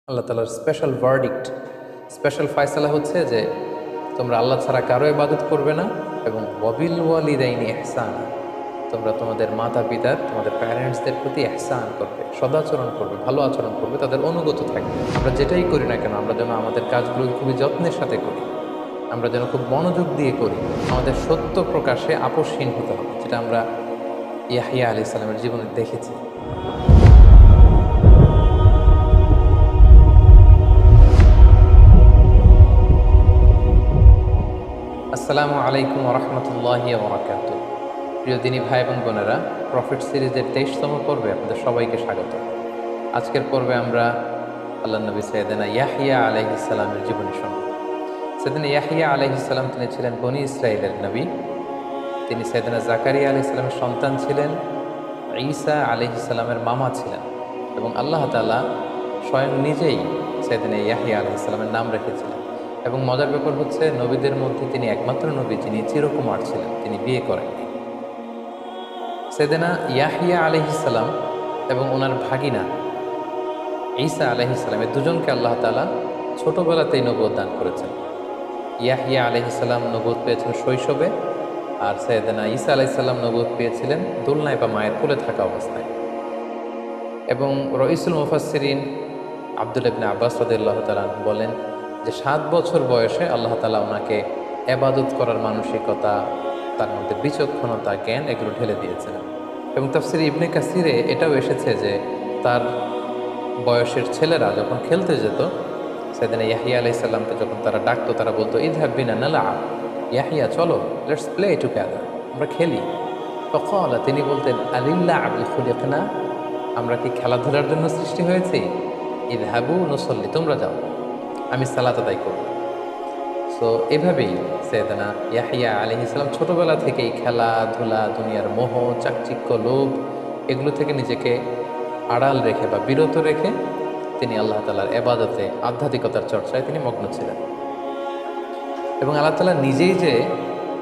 আল্লাহ তাআলার special verdict, special ফয়সালা হচ্ছে যে তোমরা আল্লাহ ছাড়া কারো ইবাদত করবে না এবং ওয়াবিল ওয়ালিদাইনি ইহসানা, তোমরা তোমাদের মাতা পিতার, তোমাদের প্যারেন্টসদের প্রতি ইহসান করবে, সদাচরণ করবে, ভালো আচরণ করবে, তাদের অনুগত থাকবে। আমরা যেটাই করি না কেন আমরা যেন আমাদের কাজগুলো খুবই যত্নের সাথে করি, আমরা যেন খুব মনোযোগ দিয়ে করি, আমাদের সত্য প্রকাশে আপোষহীন হতে হবে, যেটা আমরা ইয়াহিয়া আলাইহিস সালামের জীবনে দেখেছি। আসসালামু আলাইকুম রহমতুল্লাহি ওবরাকাতুহু। প্রিয় দিনী ভাই এবং বোনেরা, প্রফিট সিরিজের 23তম পর্বে আপনাদের সবাইকে স্বাগত। আজকের পর্বে আমরা আল্লাহ নবী সাইয়েদনা ইয়াহিয়া আলাইহিস সালামের জীবনী শুনব। সাইয়েদনা ইয়াহিয়া আলাইহিস সালাম তিনি ছিলেন বনী ইসরাইলের নবী। তিনি সাইয়েদনা জাকারিয়া আলাইহিস সালামের সন্তান ছিলেন, ঈসা আলাইহিস সালামের মামা ছিলেন এবং আল্লাহ তাআলা স্বয়ং নিজেই সাইয়েদনা ইয়াহিয়া আলাইহিস সালামের নাম রেখেছিলেন। এবং মজার ব্যাপার হচ্ছে, নবীদের মধ্যে তিনি একমাত্র নবী যিনি চিরকুমার ছিলেন, তিনি বিয়ে করেননি। সাইয়েদনা ইয়াহিয়া আলাইহিস সালাম এবং ওনার ভাগিনা ঈসা আলাইহিস সালাম, এই দুজনকে আল্লাহ তাআলা ছোটবেলাতেই নবুয়ত দান করেছেন। ইয়াহিয়া আলাইহিস সালাম নবুয়ত পেয়েছেন শৈশবে, আর সাইয়েদনা ঈসা আলাইহিস সালাম নবুয়ত পেয়েছিলেন দোলনায় বা মায়ের কোলে থাকা অবস্থায়। এবং রইসুল মুফাসসিরিন আব্দুল্লাহ ইবনে আব্বাস রাদিয়াল্লাহু তাআলা বলেন যে 7 বছর বয়সে আল্লাহ তাআলা ওনাকে ইবাদত করার মানসিকতা, তার মধ্যে বিচক্ষণতা, জ্ঞান এগুলো ঢেলে দিয়েছিলেন। এবং তাফসিরে ইবনে কাসিরে এটাও এসেছে যে তার বয়সের ছেলেরা যখন খেলতে যেত, সাইয়েদনা ইয়াহিয়া আলাইহিস সালামকে যখন তারা ডাকতো, তারা বলতো ইযহাব বিনা নালআব, ইয়াহিয়া চলো, লেটস প্লে টুগেদার, আমরা খেলি। ফাকালা, তিনি বলতেন আলিল্লাহি খুলিকনা, আমরা কি খেলাধুলার জন্য সৃষ্টি হয়েছি? ইযহাবু নুসাল্লি, তোমরা যাও, আমি সালাত আদায় করব। সো এভাবেই সাইয়েদনা ইয়াহিয়া আলাইহিস সালাম ছোটবেলা থেকেই খেলাধুলা, দুনিয়ার মোহ, চাকচিক্য, লোভ এগুলো থেকে নিজেকে আড়াল রেখে বা বিরত রেখে তিনি আল্লাহ তাআলার ইবাদতে, আধ্যাত্মিকতার চর্চায় তিনি মগ্ন ছিলেন। এবং আল্লাহ তাআলা নিজেই যে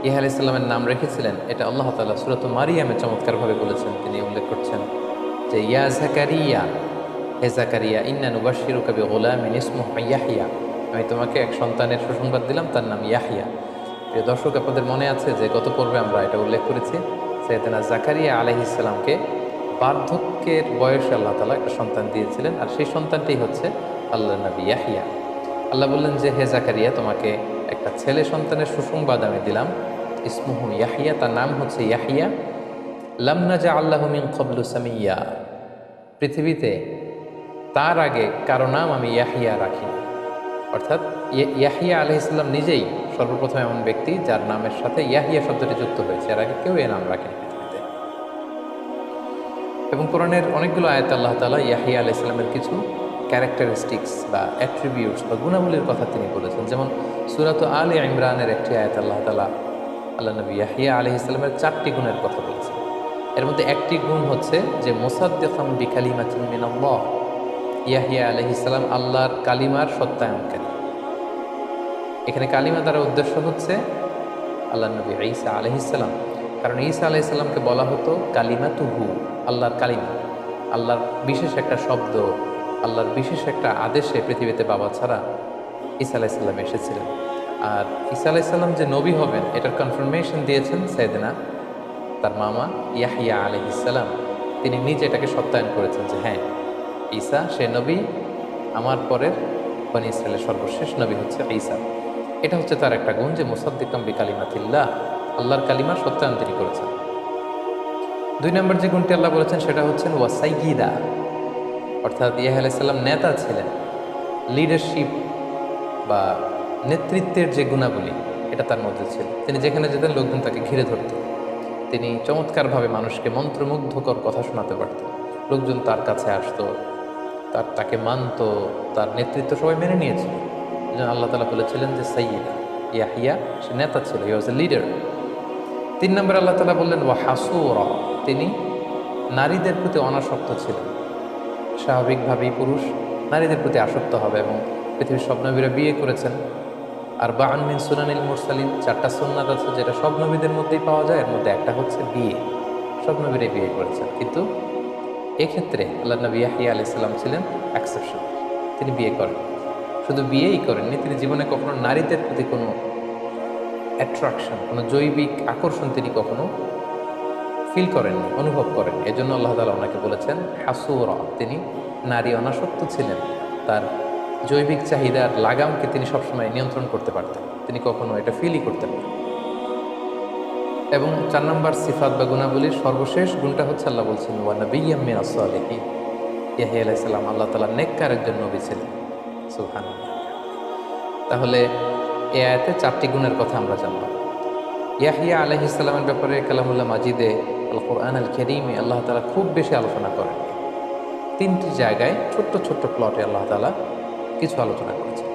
ইয়াহিয়া আলাইহিস সালামের নাম রেখেছিলেন, এটা আল্লাহ তাআলা সূরাত মারিয়ামে চমৎকারভাবে বলেছেন। তিনি উল্লেখ করছেন যে ইয়া জাকারিয়া, হে জাকারিয়া, ইন্না নুবাশশিরুকা বিগুলামিন ইসমুহু ইয়াহিয়া, আমি তোমাকে এক সন্তানের সুসংবাদ দিলাম, তার নাম ইয়াহিয়া। প্রিয় দর্শক, আপনাদের মনে আছে যে গত পর্বে আমরা এটা উল্লেখ করেছি, সাইয়েদনা জাকারিয়া আলাইহিস সালামকে বার্ধক্যের বয়সে আল্লাহ তাআলা একটা সন্তান দিয়েছিলেন, আর সেই সন্তানটি হচ্ছে আল্লাহর নবী ইয়াহিয়া। আল্লাহ বললেন যে হে জাকারিয়া, তোমাকে একটা ছেলে সন্তানের সুসংবাদ আমি দিলাম, ইসমুহু ইয়াহিয়া, তার নাম হচ্ছে ইয়াহিয়া। লাম নাজআল লাহু মিন ক্বাবলু সামিয়্যা, পৃথিবীতে তার আগে কারো নাম আমি ইয়াহিয়া রাখিনি। অর্থাৎ ইয়াহিয়া আলাইহিস সালাম নিজেই সর্বপ্রথম এমন ব্যক্তি যার নামের সাথে ইয়াহিয়া শব্দটি যুক্ত হয়েছে, এর আগে কেউ এ নাম রাখেনি পৃথিবীতে। এবং কোরআনের অনেকগুলো আয়াতে আল্লাহ তাআলা ইয়াহিয়া আলাইহিস সালামের কিছু ক্যারেক্টারিস্টিক্স বা অ্যাট্রিবিউটস বা গুণাবলীর কথা তিনি বলেছেন। যেমন সূরাত আলে ইমরানের একটি আয়াত আল্লাহ তাআলা আল্লাহ নবী ইয়াহিয়া আলাইহিস সালামের 4টি গুণের কথা বলেছেন। এর মধ্যে একটি গুণ হচ্ছে যে মুসাদ্দিকাম বিকালিমাতিন মিনাল্লাহ, ইয়াহিয়া আলাইহিস সালাম আল্লাহর কালিমার সত্যায়নকারী। এখানে কালিমা দ্বারা উদ্দেশ্য হচ্ছে আল্লাহ নবী ঈসা আলাইহিস সালাম, কারণ ঈসা আলাইহিস সালামকে বলা হতো কালিমাতুহু, আল্লাহর কালিমা, আল্লাহর বিশেষ একটা শব্দ, আল্লাহর বিশেষ একটা আদেশে পৃথিবীতে বাবা ছাড়া ঈসা আলাইহিস সালাম এসেছিলেন। আর ঈসা আলাইহিস সালাম যে নবী হবেন এটার কনফার্মেশন দিয়েছেন সাইয়েদনা তার মামা ইয়াহিয়া আলাইহিস সালাম। তিনি নিজে এটাকে সত্যায়ন করেছেন যে হ্যাঁ, ঈসা সে নবী, আমার পরের বনী ইসরাইলের সর্বশেষ নবী হচ্ছে ঈসা। এটা হচ্ছে তার একটা গুণ যে মুসাদ্দিকাম বিকালিমাতিল্লাহ, আল্লাহর কালিমার সত্যায়ন তিনি করেছেন। 2 নম্বর যে গুণটি আল্লাহ বলেছেন সেটা হচ্ছেন ওয়া সাইয়্যিদা, অর্থাৎ ইয়াহিয়া আলাইহিস সালাম নেতা ছিলেন। লিডারশিপ বা নেতৃত্বের যে গুণাবলী এটা তার মধ্যে ছিল। তিনি যেখানে যেতেন লোকজন তাকে ঘিরে ধরত। তিনি চমৎকারভাবে মানুষকে মন্ত্রমুগ্ধকর কথা শোনাতে পারতেন। লোকজন তার কাছে আসতো, তাকে মানত, তার নেতৃত্ব সবাই মেনে নিয়েছিল। এই জন্য আল্লাহ তাআলা বলেছিলেন যে সাইয়্যিদা, ইয়াহিয়া সে নেতা ছিল, হি ওয়াজ এ লিডার। 3 নম্বর আল্লাহ তাআলা বললেন ওয়া হাসুরা, তিনি নারীদের প্রতি অনাসক্ত ছিলেন। স্বাভাবিকভাবেই পুরুষ নারীদের প্রতি আসক্ত হবে এবং পৃথিবীর সব নবীরা বিয়ে করেছেন। আর বা'আন মিন সুনানিল মুরসালিন, 4টা সুন্নাত আছে যেটা সব নবীদের মধ্যেই পাওয়া যায়, এর মধ্যে একটা হচ্ছে বিয়ে। সব নবীরাই বিয়ে করেছেন, কিন্তু এক্ষেত্রে আল্লাহ নবী ইয়াহিয়া আলাইহিস সালাম ছিলেন এক্সেপশন। তিনি বিয়ে করেন। শুধু বিয়েই করেননি, তিনি জীবনে কখনো নারীদের প্রতি কোনো অ্যাট্রাকশন, কোনো জৈবিক আকর্ষণ তিনি কখনো ফিল করেননি, অনুভব করেননি। এই জন্য আল্লাহ তাআলা ওনাকে বলেছেন হাসুরা, তিনি নারী অনাসক্ত ছিলেন। তার জৈবিক চাহিদার লাগামকে তিনি সবসময় নিয়ন্ত্রণ করতে পারতেন, তিনি কখনো এটা ফিলই করতেন না। এবং 4 নম্বর সিফাত বা গুণাবলীর সর্বশেষ গুণটা হচ্ছে আল্লাহ বলছেন ওয়া নাবিয়্যাম মিনাস সালিহিন। ইয়াহইয়া আলাইহিস সালাম আল্লাহ তাআলার নেককার একজন নবী ছিলেন। সুবহানাল্লাহ। তাহলে এই আয়াতে 4টি গুণের কথা আমরা জানলাম। ইয়াহইয়া আলাইহিস সালামের ব্যাপারে কালামুল্লাহ মাজিদে আল কোরআন আল কারীমে আল্লাহ তাআলা খুব বেশি আলোচনা করেন। 3টি জায়গায় ছোট্ট ছোট্ট প্লটে আল্লাহ তাআলা কিছু আলোচনা করেছেন।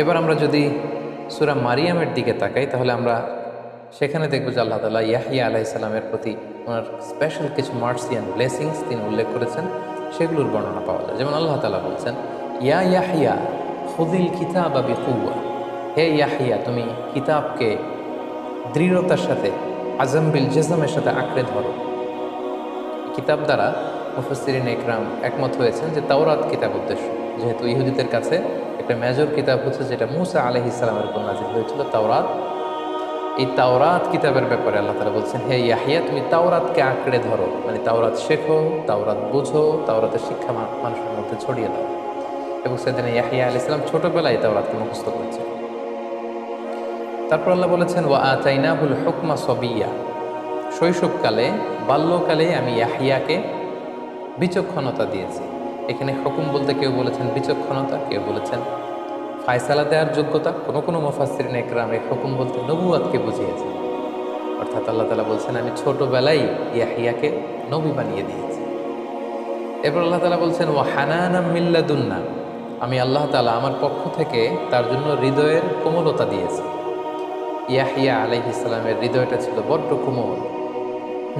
এবার আমরা যদি সূরা মারিয়ামের দিকে তাকাই, তাহলে আমরা সেখানে দেখব যে আল্লাহ তাআলা ইয়াহইয়া আলাইহিস সালামের প্রতি ওনার স্পেশাল কিছু মার্সি অ্যান্ড ব্লেসিংস তিনি উল্লেখ করেছেন, সেগুলোর বর্ণনা পাওয়া যায়। যেমন আল্লাহ তাআলা বলছেন ইয়া ইয়াহইয়া খুযিল কিতাবা বিকুওয়া, হে ইয়াহইয়া তুমি কিতাবকে দৃঢ়তার সাথে, আজম বিল জাজমের সাথে আঁকড়ে ধরো। কিতাব দ্বারা মুফাসসিরিন ইকরাম একমত হয়েছেন যে তাওরাত কিতাব উদ্দেশ্য, যেহেতু ইহুদিদের কাছে একটা মেজর কিতাব হচ্ছে যেটা মূসা আলাইহিস সালামের উপর নাযিল হয়েছিল, তাওরাত। এই তাওরাত কিতাবের ব্যাপারে আল্লাহ তাআলা বলছেন হে ইয়াহইয়া তুমি তাওরাতকে আঁকড়ে ধরো, মানে তাওরাত শেখো, তাওরাত বুঝো, তাওরাতের শিক্ষা মানুষের মধ্যে ছড়িয়ে দাও। এবং সেদিনে ইয়াহইয়া আলাইহিস সালাম ছোটবেলায় তাওরাতকে মুখস্থ করেছেন। তারপর আল্লাহ বলেছেন ওয়া আতাইনাহুল হুকমা সাবিয়্যা, শৈশবকালে বাল্যকালে আমি ইয়াহইয়াকে বিচক্ষণতা দিয়েছি। এখানে হুকুম বলতে কেউ বলেছেন বিচক্ষণতা, কেউ বলেছেন ফায়সালা দেওয়ার যোগ্যতা। কোনো কোনো মুফাসসিরিন ইকরাম এই হুকুম বলতে নবুয়াতকে বুঝিয়েছে, অর্থাৎ আল্লাহ তাআলা বলছেন আমি ছোটবেলায় ইয়াহইয়াকে নবী বানিয়ে দিয়েছি। এরপর আল্লাহ তাআলা বলছেন ওয়া হানানাম মিন লাদুন্না, আমি আল্লাহ তাআলা আমার পক্ষ থেকে তার জন্য হৃদয়ের কোমলতা দিয়েছি। ইয়াহইয়া আলাইহিস সালামের হৃদয়টা ছিল বড্ড কোমল।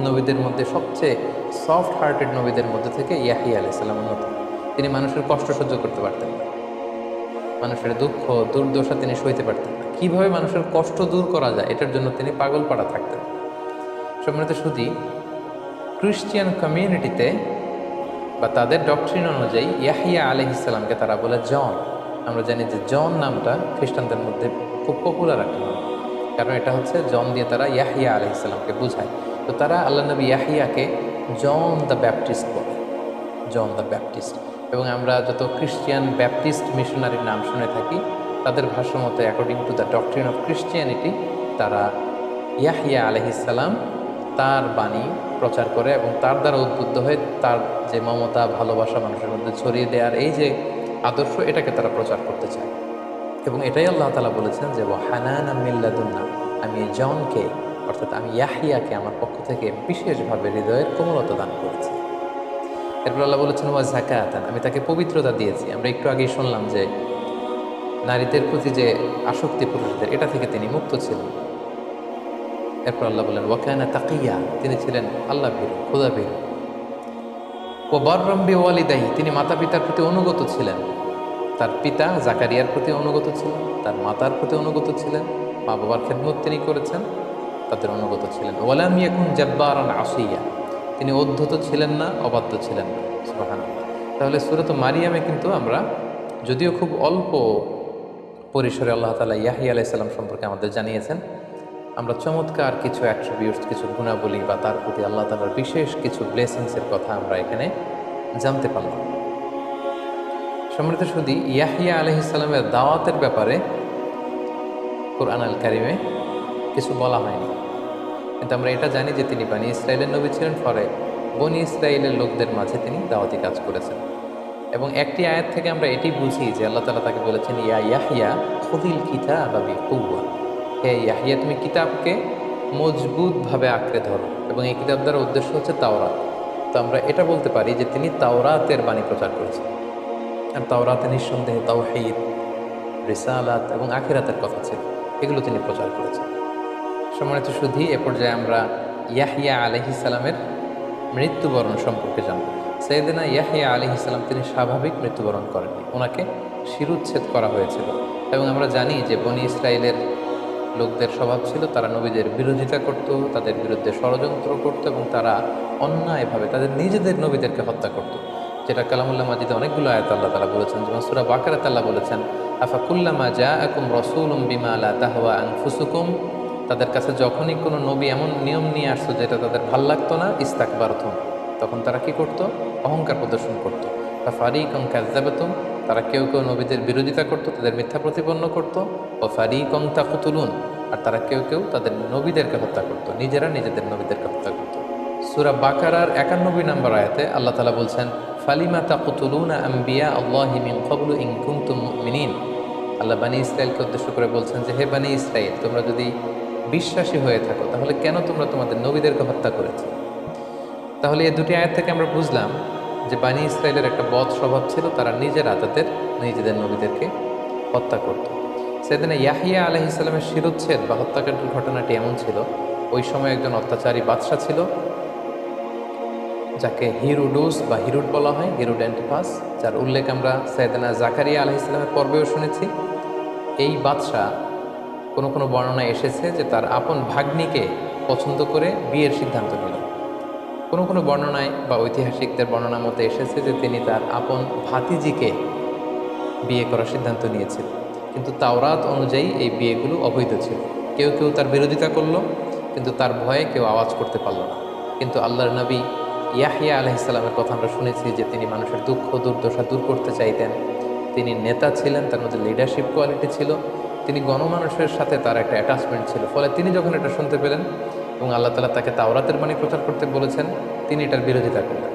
নবীদের মধ্যে সবচেয়ে সফট হার্টেড নবীদের মধ্যে থেকে ইয়াহইয়া আলাইহিস সালাম অন্যতম। তিনি মানুষের কষ্ট সহ্য করতে পারতেন না, মানুষের দুঃখ দুর্দশা তিনি সইতে পারতেন না। কীভাবে মানুষের কষ্ট দূর করা যায় এটার জন্য তিনি পাগল পাড়া থাকতেন। সম্মানিত শুধু ক্রিশ্চিয়ান কমিউনিটিতে বা তাদের ডক্ট্রিন অনুযায়ী ইয়াহইয়া আলাইহিস সালামকে তারা বলে জন। আমরা জানি যে জন নামটা খ্রিস্টানদের মধ্যে খুব পপুলার একটা নাম, কারণ এটা হচ্ছে জন দিয়ে তারা ইয়াহইয়া আলাইহিস সালামকে বোঝায়। তো তারা আল্লাহ নবী ইয়াহইয়াকে জন দ্য ব্যাপটিস্ট বলে, জন দ্য ব্যাপটিস্ট। এবং আমরা যত ক্রিশ্চিয়ান ব্যাপটিস্ট মিশনারির নাম শুনে থাকি, তাদের ভাষ্য মতে according to the doctrine of Christianity, তারা ইয়াহইয়া আলাইহিস সালাম তার বাণী প্রচার করে এবং তার দ্বারা উদ্বুদ্ধ হয়ে তার যে মমতা ভালোবাসা মানুষের মধ্যে ছড়িয়ে দেওয়ার এই যে আদর্শ, এটাকে তারা প্রচার করতে চায়। এবং এটাই আল্লাহ তাআলা বলেছেন যে ওয়া হানানাম মিন লাদুন্না, আমি জনকে অর্থাৎ আমি ইয়াহইয়াকে আমার পক্ষ থেকে বিশেষভাবে হৃদয়ের কোমলতা দান করেছি। এরপর আল্লাহ বলেছেন ওয়া যাকাতান, আমি তাকে পবিত্রতা দিয়েছি। আমরা একটু আগেই শুনলাম যে নারীদের প্রতি যে আসক্তি পুরুষদের, এটা থেকে তিনি মুক্ত ছিলেন। এরপর আল্লাহ বলেন ওয়া কানা তাকিয়া, তিনি ছিলেন আল্লাহ ভীরু, খোদা ভীরু। ওয়া বাররাম বিওয়ালিদাইহি, তিনি মাতা পিতার প্রতি অনুগত ছিলেন। তার পিতা জাকারিয়ার প্রতি অনুগত ছিলেন, তার মাতার প্রতি অনুগত ছিলেন, মা বাবার খেদমত তিনি করেছেন, তাদের অনুগত ছিলেন। ওয়ালাম ইয়াকুন জাব্বারান আসিয়া, তিনি অধ্যত ছিলেন না, অবাধ্য ছিলেন না। সুবহানাল্লাহ। তাহলে সূরাত মারিয়ামে কিন্তু আমরা যদিও খুব অল্প পরিসরে আল্লাহ তাআলা ইয়াহইয়া আলাইহিস সালাম সম্পর্কে আমাদের জানিয়েছেন, আমরা চমৎকার কিছু অ্যাট্রিবিউটস, কিছু গুণাবলী বা তার প্রতি আল্লাহ তাআলার বিশেষ কিছু ব্লেসিংসের কথা আমরা এখানে জানতে পারলাম। সম্মানিত শুধু ইয়াহইয়া আলাইহিস সালামের দাওয়াতের ব্যাপারে কোরআন আল কারিমে কিছু বলা হয়নি, কিন্তু আমরা এটা জানি যে তিনি বনী ইসরাইলের নবী ছিলেন, ফলে বনী ইসরাইলের লোকদের মাঝে তিনি দাওয়াতি কাজ করেছেন। এবং একটি আয়াত থেকে আমরা এটি বুঝি যে আল্লাহ তাআলা তাকে বলেছেন ইয়া ইয়াহইয়া খুযিল কিতাবা বিকুওয়া, হে ইয়াহইয়া তুমি কিতাবকে মজবুতভাবে আঁকড়ে ধরো। এবং এই কিতাব দ্বারা উদ্দেশ্য হচ্ছে তাওরাত। তো আমরা এটা বলতে পারি যে তিনি তাওরাতের বাণী প্রচার করেছেন। আর তাওরাতে নিঃসন্দেহে তাওহীদ, রিসালাত এবং আখিরাতের কথা ছিল, এগুলো তিনি প্রচার করেছেন। সম্মানিত শুধু এ পর্যায়ে আমরা ইয়াহইয়া আলাইহিস সালামের মৃত্যুবরণ সম্পর্কে জানব। সাইয়েদনা ইয়াহইয়া আলাইহিস সালাম তিনি স্বাভাবিক মৃত্যুবরণ করেননি, ওনাকে শিরুচ্ছেদ করা হয়েছিল। এবং আমরা জানি যে বনী ইসরায়েলের লোকদের স্বভাব ছিল তারা নবীদের বিরোধিতা করত, তাদের বিরুদ্ধে ষড়যন্ত্র করত এবং তারা অন্যায়ভাবে তাদের নিজেদের নবীদেরকে হত্যা করত। যেটা কালামুল্লাহ মাজিদে অনেকগুলো আয়াত আল্লাহ তাআলা বলেছেন, যেমন সূরা বাকারাতে আল্লাহ বলেছেন, আফা কুল্লামা জাআকুম রাসূলুম বিমা লা তাহওয়া আনফুসুকুম, তাদের কাছে যখনই কোনো নবী এমন নিয়ম নিয়ে আসতো যেটা তাদের ভাল লাগতো না, ইস্তাকবারতুম, তখন তারা কি করত? অহংকার প্রদর্শন করত। ফারিকম কাযযাবাতুম, তারা কেউ কেউ নবীদের বিরোধিতা করত, তাদের মিথ্যা প্রতিপন্ন করত। ও ফারিকম তাকতুলুন, আর তারা কেউ কেউ তাদের নবীদেরকে হত্যা করত, নিজেরা নিজেদের নবীদেরকে হত্যা করত। সূরা বাকারার 91 নম্বর আয়াতে আল্লাহ তাআলা বলছেন, ফালিমা তাকতুলুনা আম্বিয়া আল্লাহি মিন ক্বাবলু ইন কুনতুম মুমিনিন। আল্লাহ বানী ইসরায়েলকে উদ্দেশ্য করে বলছেন যে, হে বানী ইসরায়েল, তোমরা যদি বিশ্বাসী হয়ে থাকো তাহলে কেন তোমরা তোমাদের নবীদেরকে হত্যা করেছো? তাহলে এই দুটি আয়াত থেকে আমরা বুঝলাম যে বানী ইসরায়েলের একটা বদ স্বভাব ছিল, তারা নিজেরা তাদের নিজেদের নবীদেরকে হত্যা করত। সেদিন ইয়াহিয়া আলাইহিস সালামের শিরোচ্ছেদ বা হত্যাকাণ্ডের ঘটনাটি এমন ছিল, ওই সময় একজন অত্যাচারী বাদশা ছিল যাকে হিরুডুস বা হিরুড বলা হয়, হিরুড অ্যান্টিপাস, যার উল্লেখ আমরা সাইয়েদনা জাকারিয়া আলাইহিস সালামের পর্বেও শুনেছি। এই বাদশা কোনো কোনো বর্ণনায় এসেছে যে তার আপন ভাগ্নিকে পছন্দ করে বিয়ের সিদ্ধান্ত নিল। কোনো কোনো বর্ণনায় বা ঐতিহাসিকদের বর্ণনা মতে এসেছে যে তিনি তার আপন ভাতিজিকে বিয়ে করার সিদ্ধান্ত নিয়েছিল, কিন্তু তাওরাত অনুযায়ী এই বিয়েগুলো অবৈধ ছিল। কেউ কেউ তার বিরোধিতা করলো, কিন্তু তার ভয়ে কেউ আওয়াজ করতে পারল না। কিন্তু আল্লাহর নবী ইয়াহিয়া আলাইহিস সালামের কথা আমরা শুনেছি যে তিনি মানুষের দুঃখ দুর্দশা দূর করতে চাইতেন, তিনি নেতা ছিলেন, তার মধ্যে লিডারশিপ কোয়ালিটি ছিল, তিনি গণমানুষের সাথে তার একটা অ্যাটাচমেন্ট ছিল। ফলে তিনি যখন এটা শুনতে পেলেন এবং আল্লাহ তাআলা তাকে তাওরাতের বাণী প্রচার করতে বলেছেন, তিনি এটার বিরোধিতা করলেন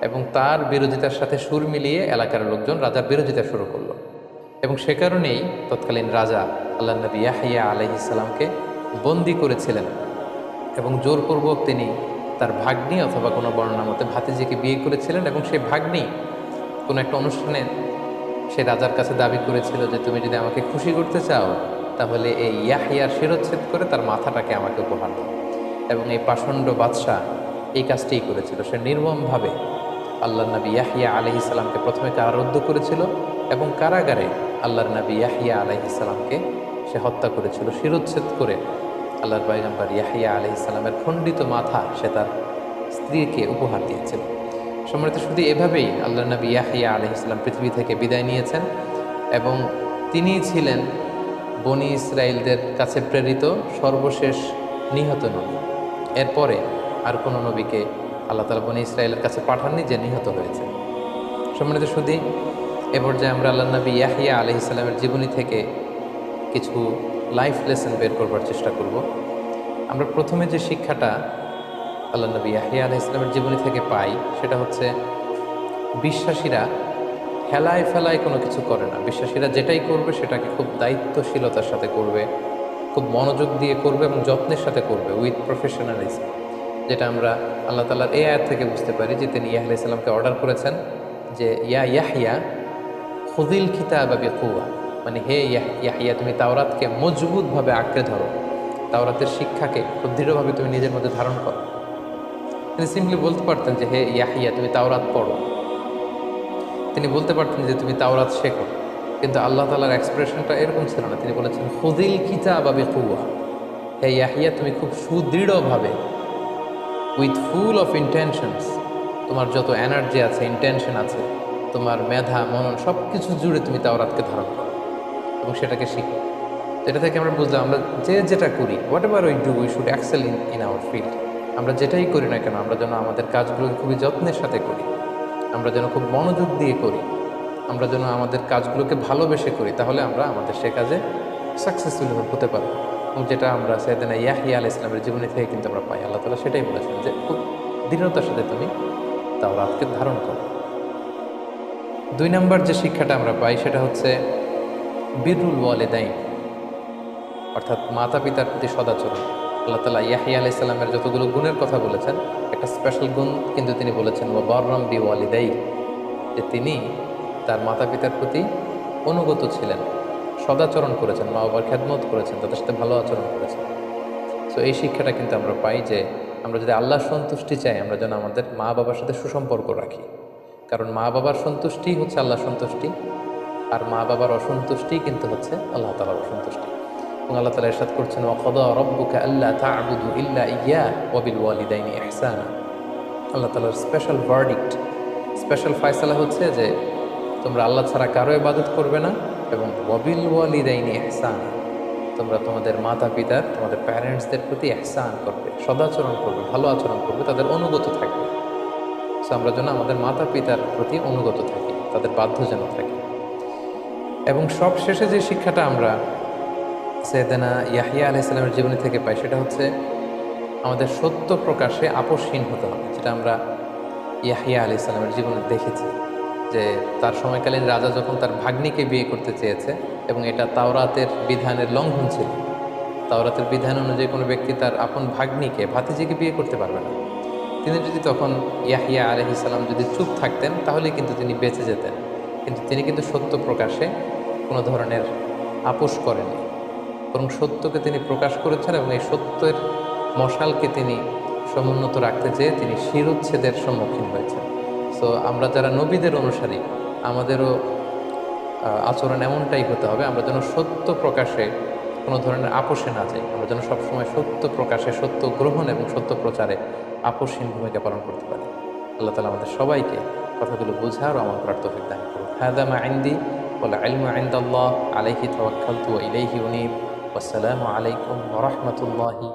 এবং তার বিরোধিতার সাথে সুর মিলিয়ে এলাকার লোকজন রাজার বিরোধিতা শুরু করলো। এবং সে কারণেই তৎকালীন রাজা আল্লাহ নবী ইয়াহিয়া আলাইহিস সালামকে বন্দি করেছিলেন এবং জোরপূর্বক তিনি তার ভাগ্নি অথবা কোনো বর্ণনা মতে ভাতিজিকে বিয়ে করেছিলেন। এবং সেই ভাগ্নি কোনো একটা অনুষ্ঠানে সে রাজার কাছে দাবি করেছিল যে, তুমি যদি আমাকে খুশি করতে চাও তাহলে এই ইয়াহিয়ার শিরোচ্ছেদ করে তার মাথাটাকে আমাকে উপহার দাও। এবং এই পাষণ্ড বাদশাহ এই কাজটিই করেছিল। সে নির্মমভাবে আল্লাহর নবী ইয়াহিয়া আলাইহিস সালামকে প্রথমে কারারুদ্ধ করেছিল এবং কারাগারে আল্লাহর নবী ইয়াহিয়া আলাইহিস সালামকে সে হত্যা করেছিল। শিরোচ্ছেদ করে আল্লাহর পয়গম্বর ইয়াহিয়া আলাইহিস সালামের খণ্ডিত মাথা সে তার স্ত্রীকে উপহার দিয়েছিল। সম্মানিত, শুধু এভাবেই আল্লাহর নবী ইয়াহিয়া আলাইহিস সালাম পৃথিবী থেকে বিদায় নিয়েছেন এবং তিনিই ছিলেন বনি ইসরায়েলদের কাছে প্রেরিত সর্বশেষ নিহত নবী। এরপরে আর কোনো নবীকে আল্লাহ তাআলা বনি ইসরায়েলের কাছে পাঠাননি যে নিহত হয়েছে। সম্মানিত শুধু এ পর্যায়ে আমরা আল্লাহর নবী ইয়াহিয়া আলাইহিস সালামের জীবনী থেকে কিছু লাইফ লেসন বের করবার চেষ্টা করব। আমরা প্রথমে যে শিক্ষাটা আল্লাহর নবী ইয়াহিয়া আলাইহিস সালামের জীবনী থেকে পাই সেটা হচ্ছে, বিশ্বাসীরা হেলায় ফেলায় কোনো কিছু করে না। বিশ্বাসীরা যেটাই করবে সেটাকে খুব দায়িত্বশীলতার সাথে করবে, খুব মনোযোগ দিয়ে করবে এবং যত্নের সাথে করবে, উইথ প্রফেশনালিজম। যেটা আমরা আল্লাহ তাআলার এই আয়াত থেকে বুঝতে পারি যে তিনি ইয়াহিয়া আলাইহিস সালামকে অর্ডার করেছেন যে, ইয়া ইয়াহিয়া খুযিল কিতাবা বিকুওয়া, মানে হে ইয়াহিয়া, তুমি তাওরাতকে মজবুতভাবে আঁকড়ে ধরো, তাওরাতের শিক্ষাকে খুব দৃঢ়ভাবে তুমি নিজের মধ্যে ধারণ করো। তিনি সিম্পলি বলতে পারতেন যে, হে ইয়াহিয়া, তুমি তাওরাত পড়ো। তিনি বলতে পারতেন যে, তুমি তাওরাত শেখো। কিন্তু আল্লাহ তাআলার এক্সপ্রেশনটা এরকম ছিল না। তিনি বলেছেন খুযিল কিতাবা বিকুওয়া, হে ইয়াহিয়া, তুমি খুব সুদৃঢ়ভাবে, উইথ ফুল অফ ইন্টেনশনস, তোমার যত এনার্জি আছে, ইন্টেনশন আছে, তোমার মেধা মনন সব কিছু জুড়ে তুমি তাওরাতকে ধারণ করো এবং সেটাকে শিখো। যেটা থেকে আমরা বুঝলাম, আমরা যে যেটা করি, whatever we do, we should excel in our field. আমরা যেটাই করি না কেন, আমরা যেন আমাদের কাজগুলোকে খুবই যত্নের সাথে করি, আমরা যেন খুব মনোযোগ দিয়ে করি, আমরা যেন আমাদের কাজগুলোকে ভালোবেসে করি, তাহলে আমরা আমাদের সে কাজে সাকসেসফুল হতে পারবো। এবং যেটা আমরা সাইয়েদনা ইয়াহিয়া আলাইহিস সালামের জীবনী থেকে কিন্তু আমরা পাই। আল্লাহ তাআলা সেটাই বলেছেন যে, খুব দৃঢ়তার সাথে তুমি তাওরাতকে ধারণ করো। 2 নম্বর যে শিক্ষাটা আমরা পাই সেটা হচ্ছে বিরুল ওয়ালিদাইন, অর্থাৎ মাতা পিতার প্রতি সদাচরণ। আল্লাহ তাআলা ইয়াহিয়া আলাইহিস সালামের যতগুলো গুণের কথা বলেছেন, একটা স্পেশাল গুণ কিন্তু তিনি বলেছেন ওয়া বাররাম বিওয়ালিদাই, যে তিনি তার মাতা পিতার প্রতি অনুগত ছিলেন, সদাচরণ করেছেন, মা বাবার খেদমত করেছেন, তাদের সাথে ভালো আচরণ করেছেন। সো এই শিক্ষাটা কিন্তু আমরা পাই যে আমরা যদি আল্লাহর সন্তুষ্টি চাই, আমরা যেন আমাদের মা বাবার সাথে সুসম্পর্ক রাখি। কারণ মা বাবার সন্তুষ্টি হচ্ছে আল্লাহর সন্তুষ্টি, আর মা বাবার অসন্তুষ্টি কিন্তু হচ্ছে আল্লাহ তাআলার অসন্তুষ্টি। এবং আল্লাহ তাআলা ইরশাদ করছেন, ওয়া ক্বাদা রাব্বুকা আল্লা তা'বুদু ইল্লা ইয়্যাহু ওয়া বিল ওয়ালিদাইনি ইহসানা। আল্লাহ তাআলার স্পেশাল ভার্ডিক্ট, স্পেশাল ফয়সালা হচ্ছে যে তোমরা আল্লাহ ছাড়া কারো ইবাদত করবে না এবং ওয়াবিল ওয়ালিদাইনি ইহসান, তোমরা তোমাদের মাতা পিতার তোমাদের প্যারেন্টসদের প্রতি ইহসান করবে, সদাচরণ করবে, ভালো আচরণ করবে, তাদের অনুগত থাকবে। সো আমরা যেন আমাদের মাতা পিতার প্রতি অনুগত থাকি, তাদের বাধ্য যেন থাকি। এবং সব শেষে যে শিক্ষাটা আমরা সৈয়দনা ইয়াহইয়া আলাইহিস সালামের জীবনী থেকে পাই সেটা হচ্ছে আমাদের সত্য প্রকাশে আপোষহীন হতে হবে, যেটা আমরা ইয়াহইয়া আলাইহিস সালামের জীবনে দেখেছি যে তার সময়কালীন রাজা যখন তার ভাগ্নিকে বিয়ে করতে চেয়েছে এবং এটা তাওরাতের বিধানের লঙ্ঘন ছিল। তাওরাতের বিধান অনুযায়ী কোনো ব্যক্তি তার আপন ভাগ্নিকে ভাতিজিকে বিয়ে করতে পারবে না। তিনি যদি তখন ইয়াহইয়া আলাইহিস সালাম যদি চুপ থাকতেন তাহলে কিন্তু তিনি বেঁচে যেতেন, কিন্তু তিনি কিন্তু সত্য প্রকাশে কোনো ধরনের আপোষ করেননি, বরং সত্যকে তিনি প্রকাশ করেছেন এবং এই সত্যের মশালকে তিনি সমুন্নত রাখতে চেয়ে তিনি শিরোচ্ছেদের সম্মুখীন হয়েছেন। সো আমরা যারা নবীদের অনুসারী আমাদেরও আচরণ এমনটাই হতে হবে, আমরা যেন সত্য প্রকাশে কোনো ধরনের আপোষে না যাই, আমরা যেন সবসময় সত্য প্রকাশে, সত্য গ্রহণ এবং সত্য প্রচারে আপোষহীন ভূমিকা পালন করতে পারি। আল্লাহ তাআলা আমাদের সবাইকে কথাগুলো বোঝার ও আমল করার তৌফিক দান করুন। হাযা মা ইনদি ওয়াল ইলমু ইনদাল্লাহ আলাইহি তাওয়াক্কালতু ওয়া ইলাইহি উনীব। ওয়াসসালামু আলাইকুম ওয়া রাহমাতুল্লাহি